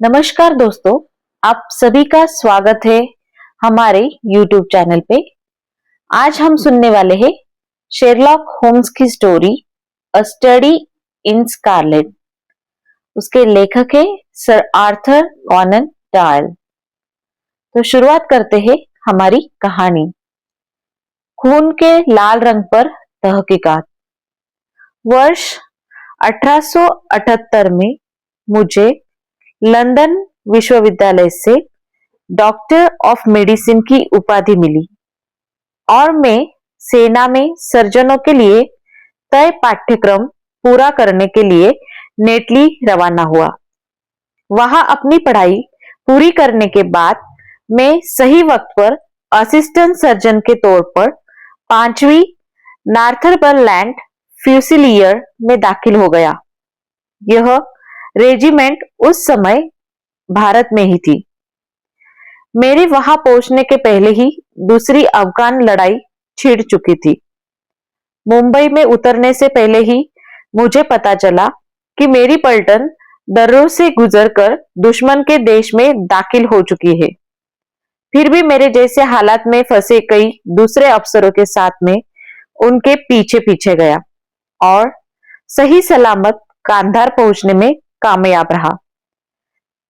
नमस्कार दोस्तों, आप सभी का स्वागत है हमारे YouTube चैनल पे। आज हम सुनने वाले हैं शेरलॉक होम्स की story a study in Scarlet. उसके लेखक है सर आर्थर कॉनन डॉयल। तो शुरुआत करते हैं हमारी कहानी। खून के लाल रंग पर तहकीकात। वर्ष 1878 में मुझे लंदन विश्वविद्यालय से डॉक्टर ऑफ मेडिसिन की उपाधि मिली और मैं सेना में सर्जनों के लिए तय पाठ्यक्रम पूरा करने के लिए नेटली रवाना हुआ। वहां अपनी पढ़ाई पूरी करने के बाद मैं सही वक्त पर असिस्टेंट सर्जन के तौर पर 5वीं नॉर्थम्बरलैंड फ्यूसिलियर में दाखिल हो गया। यह रेजिमेंट उस समय भारत में ही थी। मेरे वहां पहुंचने के पहले ही दूसरी अफगान लड़ाई छिड़ चुकी थी। मुंबई में उतरने से पहले ही मुझे पता चला कि मेरी पलटन दर्रों से गुजरकर दुश्मन के देश में दाखिल हो चुकी है। फिर भी मेरे जैसे हालात में फंसे कई दूसरे अफसरों के साथ में उनके पीछे पीछे गया और सही सलामत कांधार पहुंचने में कामयाब रहा,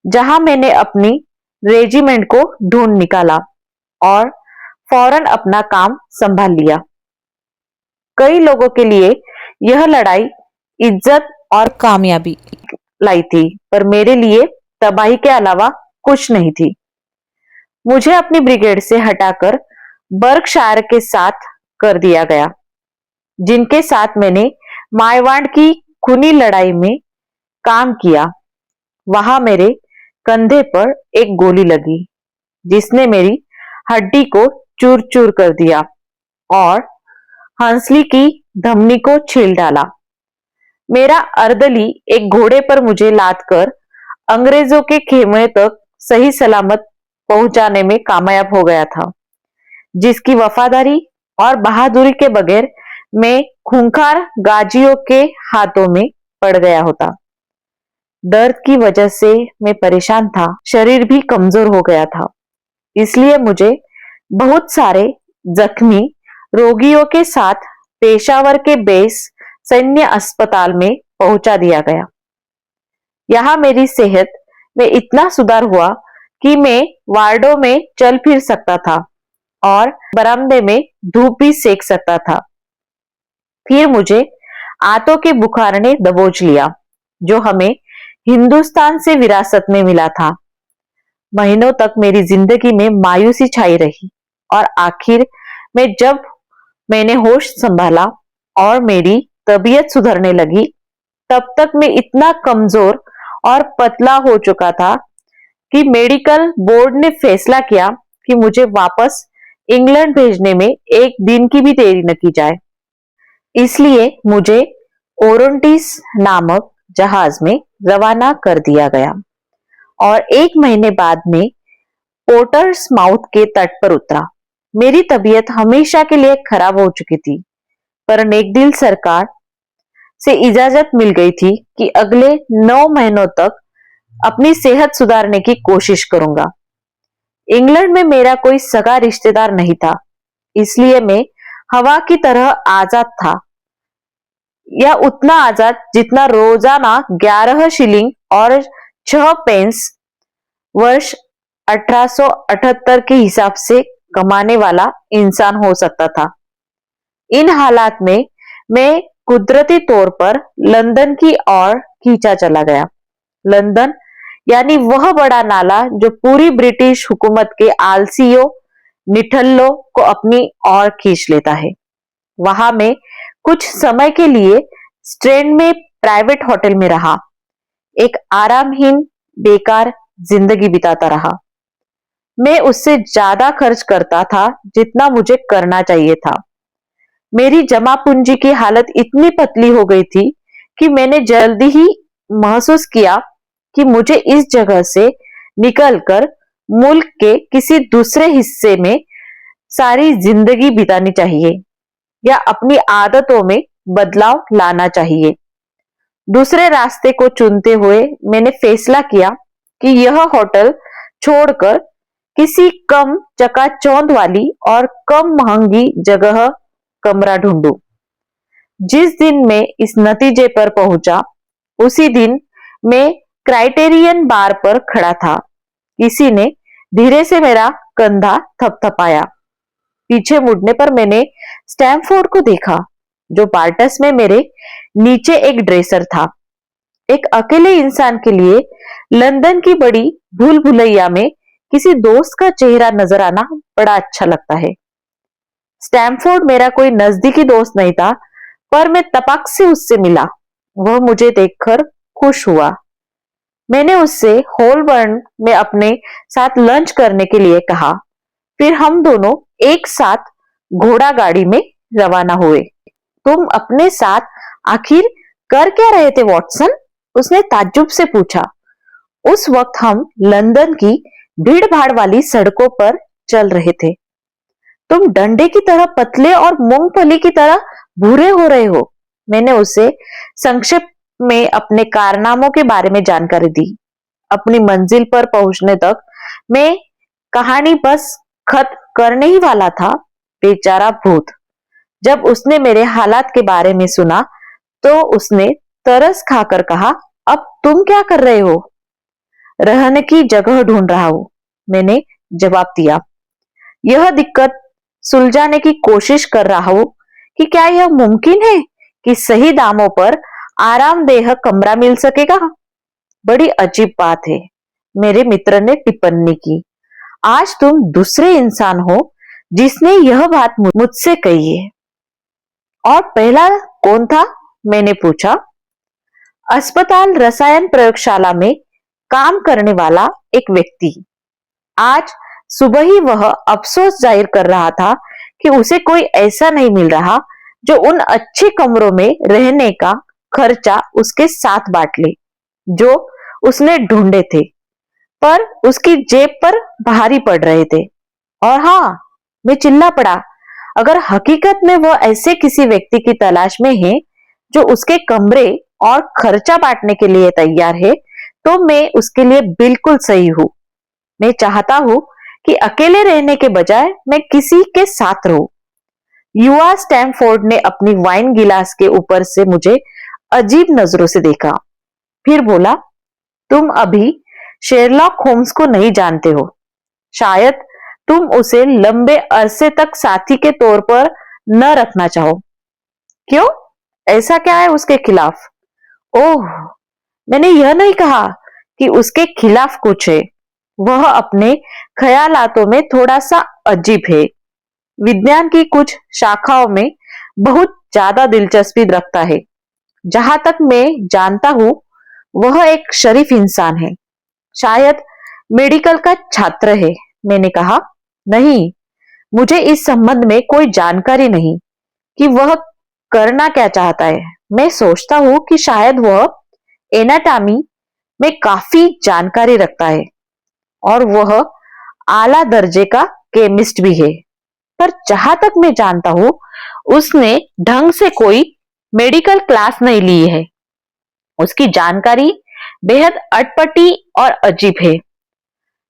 जहां मैंने अपनी रेजिमेंट को ढूंढ निकाला और फौरन अपना काम संभाल लिया। कई लोगों के लिए यह लड़ाई इज्जत और कामयाबी लाई थी, पर मेरे लिए तबाही के अलावा कुछ नहीं थी। मुझे अपनी ब्रिगेड से हटाकर बर्कशायर के साथ कर दिया गया, जिनके साथ मैंने मायवाड़ की खूनी लड़ाई में काम किया। वहां मेरे कंधे पर एक गोली लगी, जिसने मेरी हड्डी को चूर चूर कर दिया और हंसली की धमनी को छील डाला। मेरा अर्दली एक घोड़े पर मुझे लादकर अंग्रेजों के खेमे तक सही सलामत पहुंचाने में कामयाब हो गया था, जिसकी वफादारी और बहादुरी के बगैर मैं खूंखार गाजियों के हाथों में पड़ गया होता। दर्द की वजह से मैं परेशान था, शरीर भी कमजोर हो गया था। इसलिए मुझे बहुत सारे जख्मी रोगियों के साथ पेशावर के बेस सैन्य अस्पताल में पहुंचा दिया गया। यहाँ मेरी सेहत में इतना सुधार हुआ कि मैं वार्डों में चल फिर सकता था और बरामदे में धूप भी सेक सकता था। फिर मुझे आंतों के बुखार ने दबोच लिया, जो हमें हिंदुस्तान से विरासत में मिला था। महीनों तक मेरी जिंदगी में मायूसी छाई रही और आखिर में जब मैंने होश संभाला और मेरी तबीयत सुधरने लगी, तब तक मैं इतना कमजोर और पतला हो चुका था कि मेडिकल बोर्ड ने फैसला किया कि मुझे वापस इंग्लैंड भेजने में एक दिन की भी देरी न की जाए। इसलिए मुझे ओरोंटिस नामक जहाज में रवाना कर दिया गया और 1 महीने बाद में पोर्टर्स माउथ के तट पर उतरा। मेरी तबीयत हमेशा के लिए खराब हो चुकी थी, पर नेकदिल सरकार से इजाजत मिल गई थी कि अगले 9 महीनों तक अपनी सेहत सुधारने की कोशिश करूंगा। इंग्लैंड में मेरा कोई सगा रिश्तेदार नहीं था, इसलिए मैं हवा की तरह आजाद था, या उतना आजाद जितना रोजाना 11 शिलिंग और 6 पेंस वर्ष 1878 के हिसाब से कमाने वाला इंसान हो सकता था। इन हालात में मैं कुदरती तौर पर लंदन की ओर खींचा चला गया। लंदन यानी वह बड़ा नाला जो पूरी ब्रिटिश हुकूमत के आलसियों निठल्लों को अपनी ओर खींच लेता है। वहां मैं कुछ समय के लिए स्ट्रैंड में प्राइवेट होटल में रहा, एक आरामहीन बेकार जिंदगी बिताता रहा। मैं उससे ज्यादा खर्च करता था जितना मुझे करना चाहिए था। मेरी जमा पूंजी की हालत इतनी पतली हो गई थी कि मैंने जल्दी ही महसूस किया कि मुझे इस जगह से निकलकर मुल्क के किसी दूसरे हिस्से में सारी जिंदगी बितानी चाहिए या अपनी आदतों में बदलाव लाना चाहिए। दूसरे रास्ते को चुनते हुए मैंने फैसला किया कि यह होटल छोड़कर किसी कम चकाचौंध वाली और कम महंगी जगह कमरा ढूंढूं। जिस दिन मैं इस नतीजे पर पहुंचा, उसी दिन मैं क्राइटेरियन बार पर खड़ा था। किसी ने धीरे से मेरा कंधा थपथपाया। पीछे मुड़ने पर मैंने स्टैमफोर्ड को देखा, जो पार्टस में मेरे नीचे एक ड्रेसर था। एक अकेले इंसान के लिए लंदन की बड़ी भूल भुलैया में किसी दोस्त का चेहरा नजर आना बड़ा अच्छा लगता है। स्टैमफोर्ड मेरा कोई नजदीकी दोस्त नहीं था, पर मैं तपाक से उससे मिला। वह मुझे देखकर खुश हुआ। मैंने उससे होलबर्न में अपने साथ लंच करने के लिए कहा। फिर हम दोनों एक साथ घोड़ा गाड़ी में रवाना हुए। तुम अपने साथ आखिर कर क्या रहे थे वॉटसन? उसने ताज्जुब से पूछा। उस वक्त हम लंदन की भीड़ भाड़ वाली सड़कों पर चल रहे थे। तुम डंडे की तरह पतले और मूंगफली की तरह भूरे हो रहे हो। मैंने उसे संक्षेप में अपने कारनामों के बारे में जानकारी दी। अपनी मंजिल पर पहुंचने तक मैं कहानी बस खत्म करने ही वाला था। बेचारा भूत। जब उसने मेरे हालात के बारे में सुना, तो उसने तरस खाकर कहा, अब तुम क्या कर रहे हो? रहने की जगह ढूंढ रहा हूं, मैंने जवाब दिया। यह दिक्कत सुलझाने की कोशिश कर रहा हूं कि क्या यह मुमकिन है कि सही दामों पर आरामदेह कमरा मिल सकेगा। बड़ी अजीब बात है, मेरे मित्र ने टिप्पणी की। आज तुम दूसरे इंसान हो जिसने यह बात मुझसे कही है। और पहला कौन था? मैंने पूछा। अस्पताल रसायन प्रयोगशाला में काम करने वाला एक व्यक्ति। आज सुबह ही वह अफसोस जाहिर कर रहा था कि उसे कोई ऐसा नहीं मिल रहा जो उन अच्छे कमरों में रहने का खर्चा उसके साथ बांट ले, जो उसने ढूंढे थे, पर उसकी जेब पर भारी पड़ रहे थे। और हाँ, मैं चिल्ला पड़ा, अगर हकीकत में वह ऐसे किसी व्यक्ति की तलाश में है जो उसके कमरे और खर्चा बांटने के लिए तैयार है, तो मैं उसके लिए बिल्कुल सही हूं। मैं चाहता हूं कि अकेले रहने के बजाय मैं किसी के साथ रहूं। युवा स्टैमफोर्ड ने अपनी वाइन गिलास के ऊपर से मुझे अजीब नजरों से देखा। फिर बोला, तुम अभी शेरलॉक होम्स को नहीं जानते हो। शायद तुम उसे लंबे अरसे तक साथी के तौर पर न रखना चाहो। क्यों? ऐसा क्या है उसके खिलाफ? ओह, मैंने यह नहीं कहा कि उसके खिलाफ कुछ है। वह अपने ख्यालातों में थोड़ा सा अजीब है। विज्ञान की कुछ शाखाओं में बहुत ज्यादा दिलचस्पी रखता है। जहां तक मैं जानता हूं, वह एक शरीफ इंसान है। शायद मेडिकल का छात्र है। मैंने कहा, नहीं, मुझे इस संबंध में कोई जानकारी नहीं कि वह करना क्या चाहता है। मैं सोचता हूं कि शायद वह एनाटॉमी में काफी जानकारी रखता है और वह आला दर्जे का केमिस्ट भी है। पर जहां तक मैं जानता हूं, उसने ढंग से कोई मेडिकल क्लास नहीं ली है। उसकी जानकारी बेहद अटपटी और अजीब है।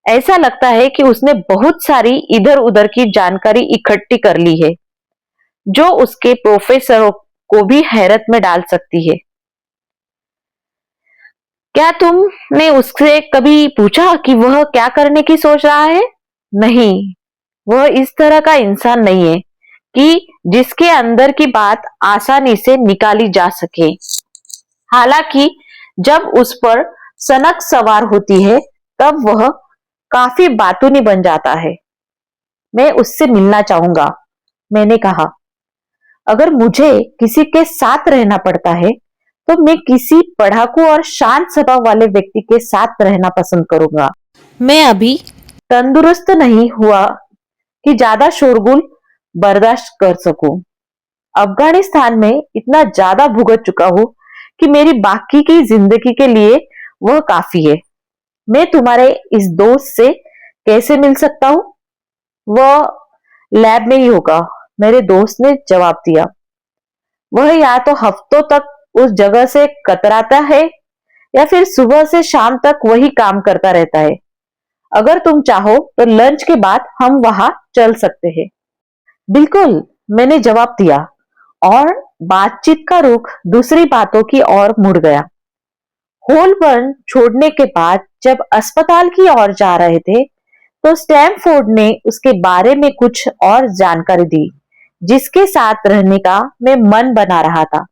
ऐसा लगता है कि उसने बहुत सारी इधर उधर की जानकारी इकट्ठी कर ली है, जो उसके प्रोफेसरों को भी हैरत में डाल सकती है। क्या तुमने उससे कभी पूछा कि वह क्या करने की सोच रहा है? नहीं, वह इस तरह का इंसान नहीं है कि जिसके अंदर की बात आसानी से निकाली जा सके। हालांकि जब उस पर सनक सवार होती है, तब वह काफी बातूनी बन जाता है। मैं उससे मिलना चाहूंगा, मैंने कहा। अगर मुझे किसी के साथ रहना पड़ता है, तो मैं किसी पढ़ाकू और शांत स्वभाव वाले व्यक्ति के साथ रहना पसंद करूंगा। मैं अभी तंदुरुस्त नहीं हुआ कि ज्यादा शोरगुल बर्दाश्त कर सकूं। अफगानिस्तान में इतना ज्यादा भुगत चुका हूं कि मेरी बाकी की जिंदगी के लिए वह काफी है। मैं तुम्हारे इस दोस्त से कैसे मिल सकता हूं? वह लैब में ही होगा, मेरे दोस्त ने जवाब दिया। वह या तो हफ्तों तक उस जगह से कतराता है या फिर सुबह से शाम तक वही काम करता रहता है? अगर तुम चाहो तो लंच के बाद हम वहां चल सकते हैं। बिल्कुल, मैंने जवाब दिया और बातचीत का रुख दूसरी बातों की ओर मुड़ गया। होलबर्न छोड़ने के बाद जब अस्पताल की ओर जा रहे थे, तो स्टैमफोर्ड ने उसके बारे में कुछ और जानकारी दी, जिसके साथ रहने का मैं मन बना रहा था।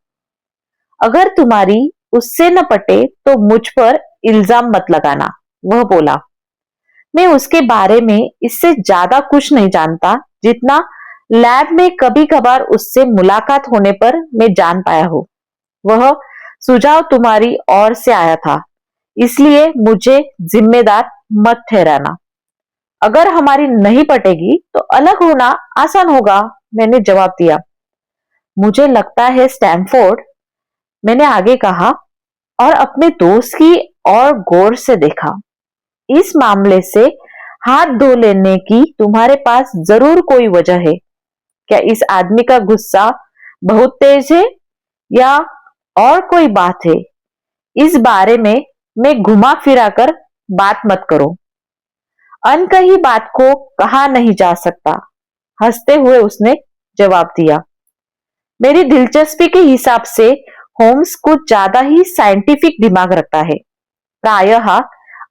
अगर तुम्हारी उससे न पटे तो मुझ पर इल्जाम मत लगाना, वह बोला। मैं उसके बारे में इससे ज्यादा कुछ नहीं जानता जितना लैब में कभी कभार उससे मुलाकात होने पर मैं जान पाया हूं। वह सुझाव तुम्हारी ओर से आया था, इसलिए मुझे जिम्मेदार मत ठहराना। अगर हमारी नहीं पटेगी तो अलग होना आसान होगा, मैंने जवाब दिया। मुझे लगता है स्टैमफोर्ड, मैंने आगे कहा और अपने दोस्त की ओर गौर से देखा। इस मामले से हाथ धो लेने की तुम्हारे पास जरूर कोई वजह है। क्या इस आदमी का गुस्सा बहुत तेज है या और कोई बात है? इस बारे में मैं घुमा फिरा कर बात मत करो। अनकही बात को कहा नहीं जा सकता, हंसते हुए उसने जवाब दिया। मेरी दिलचस्पी के हिसाब से होम्स कुछ ज्यादा ही साइंटिफिक दिमाग रखता है। प्रायः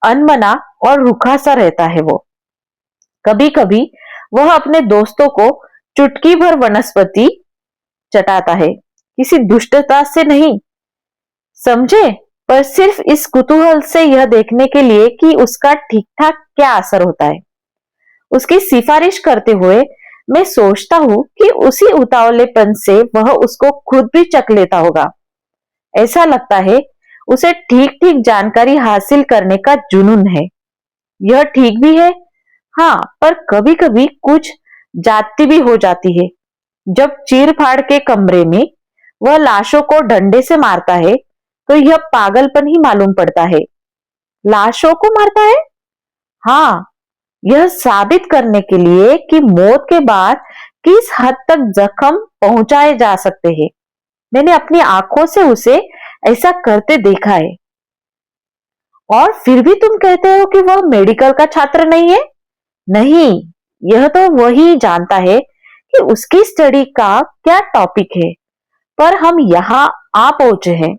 अनमना और रूखा सा रहता है वो। कभी कभी वह अपने दोस्तों को चुटकी भर वनस्पति चटाता है, किसी दुष्टता से नहीं, समझे, पर सिर्फ इस कुतूहल से यह देखने के लिए कि उसका ठीक ठाक क्या असर होता है। उसकी सिफारिश करते हुए मैं सोचता हूं कि उसी उतावलेपन से वह उसको खुद भी चख लेता होगा। ऐसा लगता है उसे ठीक ठीक जानकारी हासिल करने का जुनून है। यह ठीक भी है, हाँ, पर कभी कभी कुछ जाती भी हो जाती है। जब चीर फाड़ के कमरे में वह लाशों को डंडे से मारता है तो यह पागलपन ही मालूम पड़ता है। लाशों को मारता है? हाँ, यह साबित करने के लिए कि मौत के बाद किस हद तक जख्म पहुंचाए जा सकते हैं। मैंने अपनी आंखों से उसे ऐसा करते देखा है। और फिर भी तुम कहते हो कि वह मेडिकल का छात्र नहीं है? नहीं, यह तो वही जानता है कि उसकी स्टडी का क्या टॉपिक है, पर हम यहाँ आ पहुंचे हैं।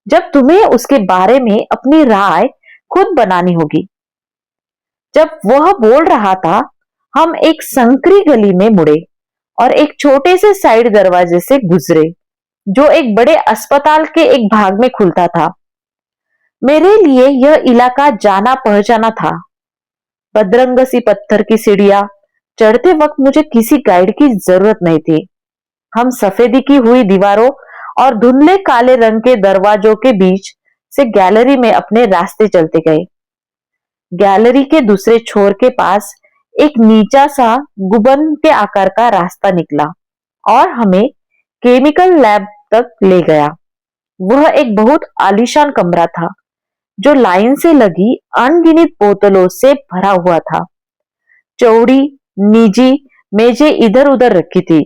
जब तुम्हें उसके बारे में अपनी राय खुद बनानी होगी। जब वह बोल रहा था, हम एक संकरी गली में मुड़े और एक छोटे से साइड दरवाजे से गुजरे, जो एक बड़े अस्पताल के एक भाग में खुलता था। मेरे लिए यह इलाका जाना पहचाना था। बदरंग सी पत्थर की सीढ़ियां चढ़ते वक्त मुझे किसी गाइड की जरूरत नहीं थी। हम सफेदी की हुई दीवारों और धुंधले काले रंग के दरवाजों के बीच से गैलरी में अपने रास्ते चलते गए। गैलरी के दूसरे छोर के पास एक नीचा सा गुंबद के आकार का रास्ता निकला और हमें केमिकल लैब तक ले गया। वह एक बहुत आलीशान कमरा था, जो लाइन से लगी अनगिनत बोतलों से भरा हुआ था। चौड़ी निजी मेजें इधर उधर रखी थी।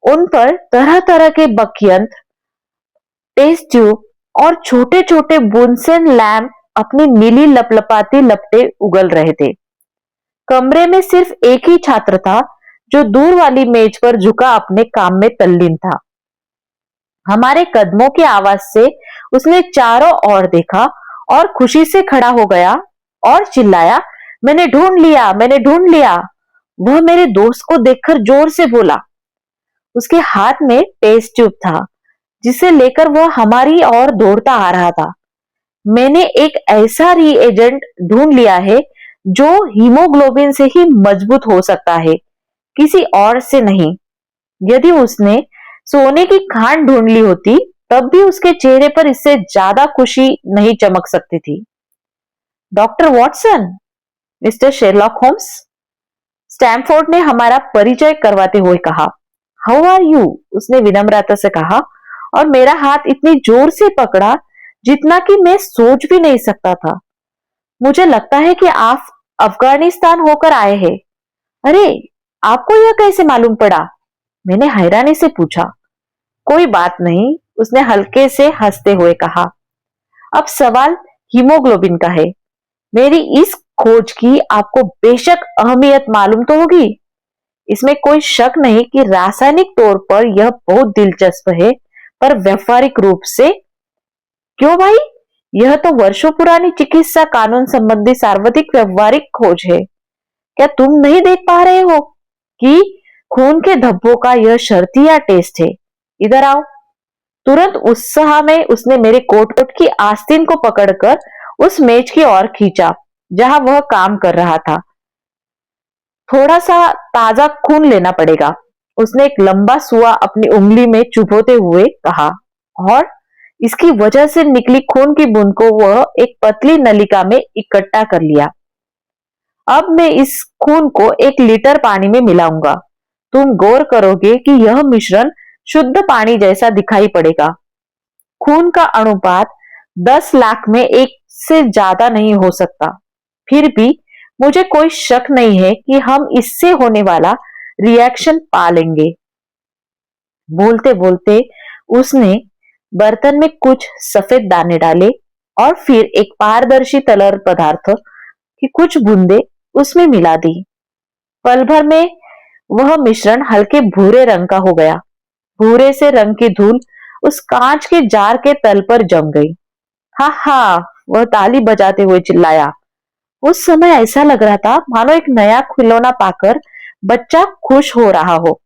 उन पर तरह तरह के बकयंत्र, टेस्ट ट्यूब और छोटे छोटे बुनसेन लैंप अपनी नीली लपलपाती लपटें उगल रहे थे। कमरे में सिर्फ एक ही छात्र था, जो दूर वाली मेज पर झुका अपने काम में तल्लीन था। हमारे कदमों की आवाज से उसने चारों ओर देखा और खुशी से खड़ा हो गया और चिल्लाया, मैंने ढूंढ लिया, मैंने ढूंढ लिया। वह मेरे दोस्त को देखकर जोर से बोला। उसके हाथ में टेस्ट ट्यूब था, जिसे लेकर वह हमारी ओर दौड़ता आ रहा था। मैंने एक ऐसा रिएजेंट ढूंढ लिया है जो हीमोग्लोबिन से ही मजबूत हो सकता है, किसी और से नहीं। यदि उसने सोने की खान ढूंढ ली होती, तब भी उसके चेहरे पर इससे ज्यादा खुशी नहीं चमक सकती थी। Doctor Watson, mister Sherlock Holmes, Stamford ने हमारा परिचय करवाते हुए कहा। हाउ आर यू, उसने विनम्रता से कहा और मेरा हाथ इतनी जोर से पकड़ा जितना कि मैं सोच भी नहीं सकता था। मुझे लगता है कि आप अफगानिस्तान होकर आए हैं। अरे, आपको यह कैसे मालूम पड़ा? मैंने हैरानी से पूछा। कोई बात नहीं, उसने हल्के से हंसते हुए कहा। अब सवाल हीमोग्लोबिन का है। मेरी इस खोज की आपको बेशक अहमियत मालूम तो होगी। इसमें कोई शक नहीं कि रासायनिक तौर पर यह बहुत दिलचस्प है, पर व्यवहारिक रूप से क्यों भाई? यह तो वर्षों पुरानी चिकित्सा कानून संबंधी सार्वत्रिक व्यवहारिक खोज है। क्या तुम नहीं देख पा रहे हो कि खून के धब्बों का यह शर्तिया टेस्ट है? इधर आओ। तुरंत उत्साह में उसने मेरे कोट की आस्तीन को पकड़कर उस मेज की ओर खींचा जहां वह काम कर रहा था। थोड़ा सा ताजा खून लेना पड़ेगा, उसने एक लंबा सुआ अपनी उंगली में चुभोते हुए कहा, और इसकी वजह से निकली खून की बूंद को वह एक पतली नलिका में इकट्ठा कर लिया। अब मैं इस खून को 1 लीटर पानी में मिलाऊंगा। तुम गौर करोगे कि यह मिश्रण शुद्ध पानी जैसा दिखाई पड़ेगा। खून का अनुपात 10 लाख में 1 से ज्यादा नहीं हो सकता। फिर भी मुझे कोई शक नहीं है कि हम इससे होने वाला रिएक्शन पा लेंगे। बोलते बोलते उसने बर्तन में कुछ सफेद दाने डाले और फिर एक पारदर्शी तरल पदार्थ की कुछ बूंदे उसमें मिला दी। पल भर में वह मिश्रण हल्के भूरे रंग का हो गया। भूरे से रंग की धूल उस कांच के जार के तल पर जम गई। हा हा, वह ताली बजाते हुए चिल्लाया। उस समय ऐसा लग रहा था मानो एक नया खिलौना पाकर बच्चा खुश हो रहा हो।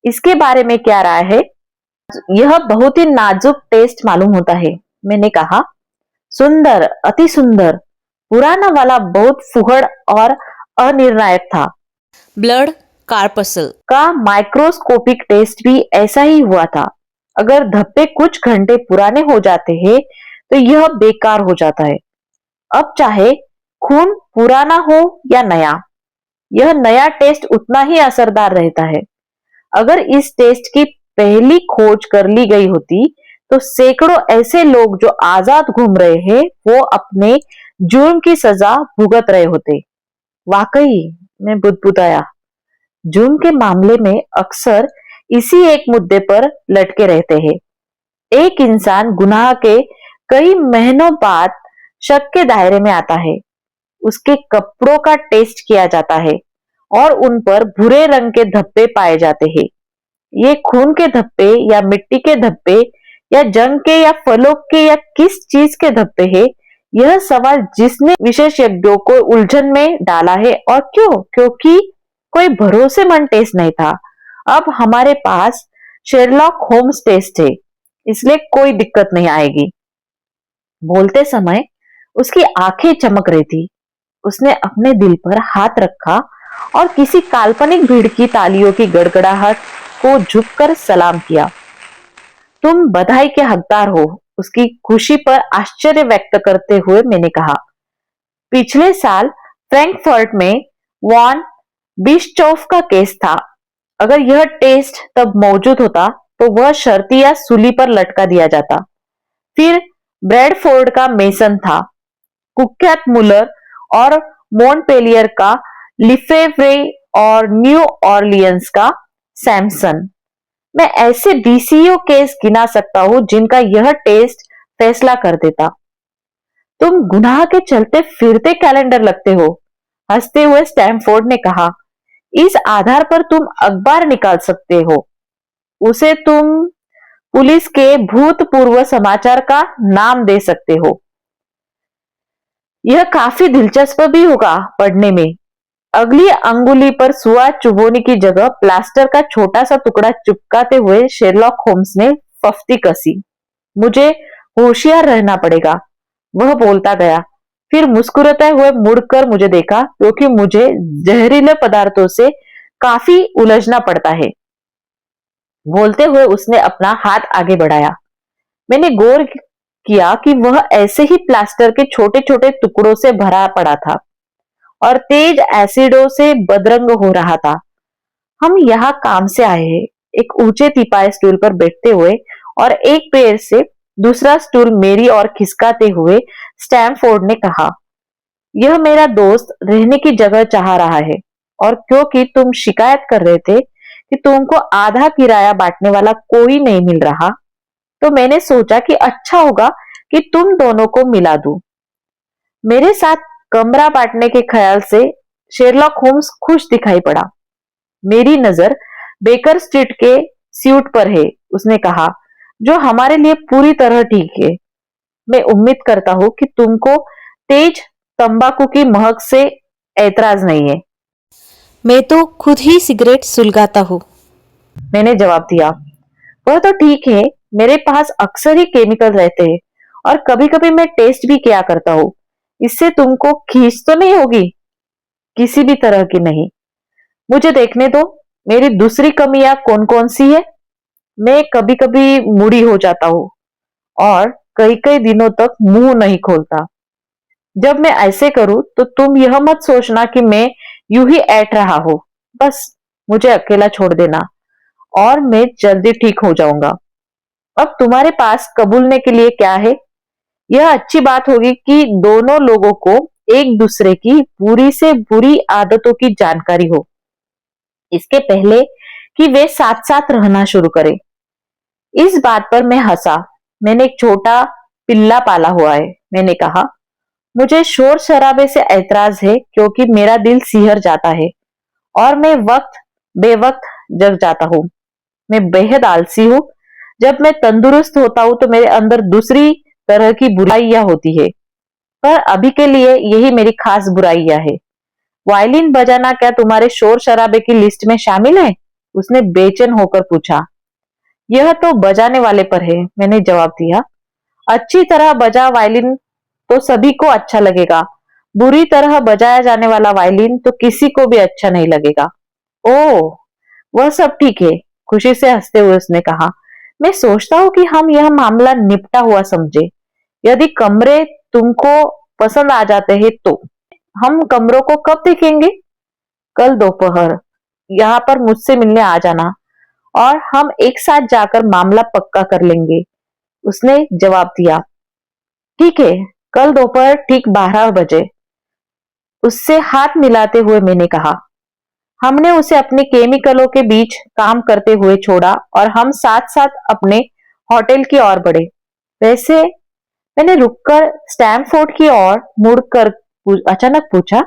इसके बारे में क्या राय है? यह बहुत ही नाजुक टेस्ट मालूम होता है, मैंने कहा। सुंदर, अति सुंदर। पुराना वाला बहुत फुहड़ और अनिर्णायक था। ब्लड कार्पसल का माइक्रोस्कोपिक टेस्ट भी ऐसा ही हुआ था। अगर धब्बे कुछ घंटे पुराने हो जाते हैं तो यह बेकार हो जाता है। अब चाहे खून पुराना हो या नया, यह नया टेस्ट उतना ही असरदार रहता है। अगर इस टेस्ट की पहली खोज कर ली गई होती तो सैकड़ों ऐसे लोग जो आजाद घूम रहे हैं वो अपने जुर्म की सजा भुगत रहे होते। वाकई, मैं बुदबुदाया। जुर्म के मामले में अक्सर इसी एक मुद्दे पर लटके रहते हैं। एक इंसान गुनाह के कई महीनों बाद शक के दायरे में आता है। उसके कपड़ों का टेस्ट किया जाता है और उन पर भूरे रंग के धब्बे पाए जाते हैं। ये खून के धब्बे या मिट्टी के धब्बे या जंग के या फलों के या किस चीज के धब्बे हैं, यह सवाल जिसने विशेषज्ञों को उलझन में डाला है। और क्यों? क्योंकि कोई भरोसेमंद टेस्ट नहीं था। अब हमारे पास शेरलॉक होम्स टेस्ट है, इसलिए कोई दिक्कत नहीं आएगी। बोलते समय उसकी आंखें चमक रही थी। उसने अपने दिल पर हाथ रखा और किसी काल्पनिक भीड़ की तालियों की गड़गड़ाहट को झुककर सलाम किया। तुम बधाई के हकदार हो, उसकी खुशी पर आश्चर्य व्यक्त करते हुए मैंने कहा। पिछले साल फ्रैंकफर्ट में वॉन बिशचोफ का केस था। अगर यह टेस्ट तब मौजूद होता तो वह शर्तिया सूली पर लटका दिया जाता। फिर ब्रैडफोर्ड का मेसन था, कुख्यात मुलर और मोंटपेलियर का लिफेव्रे और न्यू ऑरलियंस का सैमसन। मैं ऐसे बीसीओ केस गिना सकता हूं जिनका यह टेस्ट फैसला कर देता। तुम गुनाह के चलते फिरते कैलेंडर लगते हो, हंसते हुए स्टैमफोर्ड ने कहा। इस आधार पर तुम अखबार निकाल सकते हो। उसे तुम पुलिस के भूतपूर्व समाचार का नाम दे सकते हो। यह काफी दिलचस्प भी होगा पढ़ने में। अगली अंगुली पर सुआ चुभोने की जगह प्लास्टर का छोटा सा टुकड़ा चिपकाते हुए शेरलॉक होम्स ने फफ्ती कसी। मुझे होशियार रहना पड़ेगा, वह बोलता गया। फिर मुस्कुराते हुए मुड़कर मुझे देखा, क्योंकि मुझे जहरीले पदार्थों से काफी उलझना पड़ता है। बोलते हुए उसने अपना हाथ आगे बढ़ाया। मैंने गौर किया कि वह ऐसे ही प्लास्टर के छोटे छोटे टुकड़ों से भरा पड़ा था और तेज एसिडों से बदरंग हो रहा था। हम यहाँ काम से आए हैं, एक ऊंचे तिपाई स्टूल पर बैठते हुए और एक पैर से दूसरा स्टूल मेरी ओर खिसकाते हुए स्टैमफोर्ड ने कहा। यह मेरा दोस्त रहने की जगह चाह रहा है, और क्योंकि तुम शिकायत कर रहे थे कि तुमको आधा किराया बांटने वाला कोई नहीं मिल रहा, तो मैंने सोचा कि अच्छा होगा कि तुम दोनों को मिला दूं। मेरे साथ कमरा बांटने के ख्याल से शेरलॉक होम्स खुश दिखाई पड़ा। मेरी नजर बेकर स्ट्रीट के स्यूट पर है, उसने कहा, जो हमारे लिए पूरी तरह ठीक है। मैं उम्मीद करता हूं कि तुमको तेज तंबाकू की महक से ऐतराज नहीं है। मैं तो खुद ही सिगरेट सुलगाता हूँ। मैंने जवाब दिया, वह तो ठीक है, मेरे पास अक्सर ही केमिकल रहते हैं और कभी कभी मैं टेस्ट भी किया करता हूँ। इससे तुमको खींच तो नहीं होगी? किसी भी तरह की नहीं। मुझे देखने दो, मेरी दूसरी कमियां कौन कौन सी है। मैं कभी कभी मूडी हो जाता हूँ और कई कई दिनों तक मुंह नहीं खोलता। जब मैं ऐसे करूं तो तुम यह मत सोचना कि मैं यूं ही ऐट रहा हूं। बस मुझे अकेला छोड़ देना और मैं जल्दी ठीक हो जाऊंगा। अब तुम्हारे पास कबूलने के लिए क्या है? यह अच्छी बात होगी कि दोनों लोगों को एक दूसरे की बुरी से बुरी आदतों की जानकारी हो, इसके पहले कि वे साथ साथ रहना शुरू करें। इस बात पर मैं हंसा। मैंने एक छोटा पिल्ला पाला हुआ है, मैंने कहा। मुझे शोर शराबे से ऐतराज है क्योंकि मेरा दिल सिहर जाता है और मैं वक्त बेवक्त जग जाता हूँ। मैं बेहद आलसी हूँ। जब मैं तंदुरुस्त होता हूँ तो मेरे अंदर दूसरी तरह की बुराइयां होती है, पर अभी के लिए यही मेरी खास बुराइयां है। वायलिन बजाना क्या तुम्हारे शोर शराबे की लिस्ट में शामिल है? उसने बेचैन होकर पूछा। यह तो बजाने वाले पर है, मैंने जवाब दिया। अच्छी तरह बजा वायलिन तो सभी को अच्छा लगेगा, बुरी तरह बजाया जाने वाला वायलिन तो किसी को भी अच्छा नहीं लगेगा। ओह, वह सब ठीक है, खुशी से हंसते हुए उसने कहा। मैं सोचता हूँ कि हम यह मामला निपटा हुआ समझे। यदि कमरे तुमको पसंद आ जाते हैं तो हम कमरों को कब देखेंगे? कल दोपहर यहाँ पर मुझसे मिलने आ जाना और हम एक साथ जाकर मामला पक्का कर लेंगे, उसने जवाब दिया। ठीक है, कल दोपहर ठीक 12 बजे, उससे हाथ मिलाते हुए मैंने कहा। हमने उसे अपने केमिकलों के बीच काम करते हुए छोड़ा और हम साथ साथ अपने होटल की ओर बढ़े। वैसे मैंने रुककर स्टैमफोर्ड की ओर मुड़कर अचानक पूछा,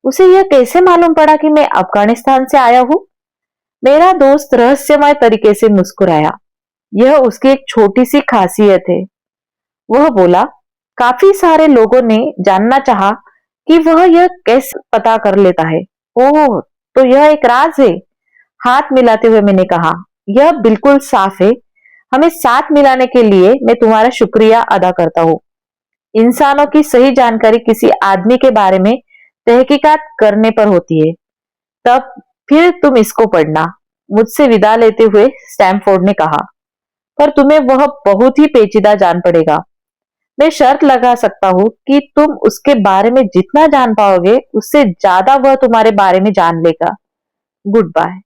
उसे यह कैसे मालूम पड़ा कि मैं अफगानिस्तान से आया हूं? मेरा दोस्त रहस्यमय तरीके से मुस्कुराया। यह उसकी एक छोटी सी खासियत है। वह बोला, काफी सारे लोगों ने जानना चाहा कि वह यह कैसे पता कर लेता है। ओह, तो यह एक राज है, हाथ मिलाते हुए मैंने कहा। यह बिल्कुल साफ है। हमें साथ मिलाने के लिए मैं तुम्हारा शुक्रिया अदा करता हूँ। इंसानों की सही जानकारी किसी आदमी के बारे में तहकीकात करने पर होती है। तब फिर तुम इसको पढ़ना, मुझसे विदा लेते हुए स्टैमफोर्ड ने कहा। पर तुम्हें वह बहुत ही पेचीदा जान पड़ेगा। मैं शर्त लगा सकता हूँ कि तुम उसके बारे में जितना जान पाओगे उससे ज्यादा वह तुम्हारे बारे में जान लेगा। Goodbye.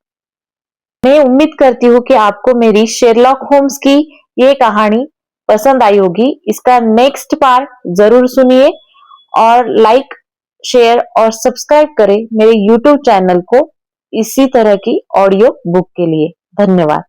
मैं उम्मीद करती हूँ कि आपको मेरी शेरलॉक होम्स की ये कहानी पसंद आई होगी। इसका नेक्स्ट पार्ट जरूर सुनिए और लाइक, शेयर और सब्सक्राइब करें मेरे यूट्यूब चैनल को इसी तरह की ऑडियो बुक के लिए। धन्यवाद।